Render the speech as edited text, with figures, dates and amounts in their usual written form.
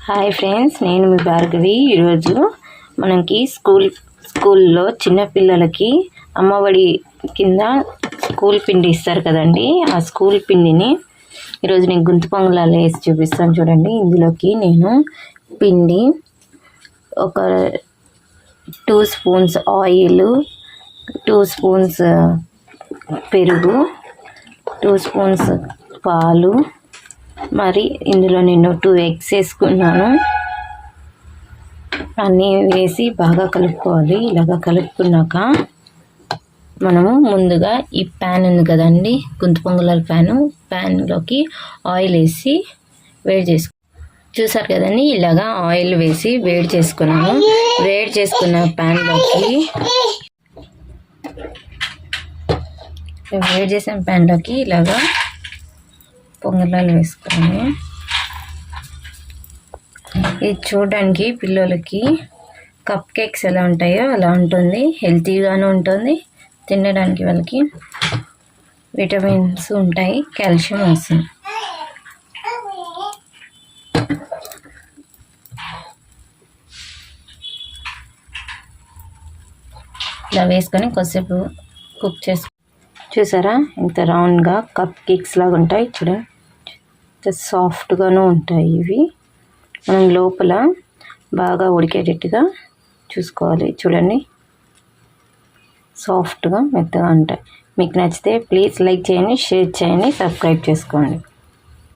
Hi friends, నేను మీ భార్గవి. ఈరోజు మనకి స్కూల్లో చిన్నపిల్లలకి అమ్మఒడి కింద స్కూల్ పిండి ఇస్తారు కదండి. ఆ స్కూల్ పిండిని ఈరోజు నేను గుంత పొంగలాలు వేసి చూపిస్తాను చూడండి. ఇందులోకి నేను పిండి ఒక 2 స్పూన్స్ ఆయిల్, 2 స్పూన్స్ పెరుగు, 2 స్పూన్స్ పాలు, మరి ఇందులో నేను 2 ఎగ్స్ వేసుకున్నాను. అన్నీ వేసి బాగా కలుపుకోవాలి. ఇలాగా కలుపుకున్నాక మనము ముందుగా ఈ ప్యాన్ ఉంది కదండి, గుంత పొంగలాల ప్యాన్లోకి ఆయిల్ వేసి వేడి చేసుకో. చూసారు కదండి, ఇలాగా ఆయిల్ వేసి వేడి చేసుకున్నాను. వేడి చేసుకున్న ప్యాన్లోకి ఇలాగా పొంగలాలు వేసుకున్నాను. ఇది చూడడానికి పిల్లలకి కప్ కేక్స్ ఎలా ఉంటాయో అలా ఉంటుంది. హెల్తీగాను ఉంటుంది. తినడానికి వాళ్ళకి విటమిన్స్ ఉంటాయి, కాల్షియం వస్తుంది. ఇలా వేసుకొని కొద్దిసేపు కుక్ చేసు. చూసారా ఇంత రౌండ్గా కప్ కేక్స్ లాగా ఉంటాయి చూడండి. సాఫ్ట్గాను ఉంటాయి ఇవి. మనం లోపల బాగా ఉడికేటట్టుగా చూసుకోవాలి. చూడండి, సాఫ్ట్గా మెత్తగా ఉంటాయి. మీకు నచ్చితే ప్లీజ్ లైక్ చేయండి, షేర్ చేయండి, సబ్స్క్రైబ్ చేసుకోండి.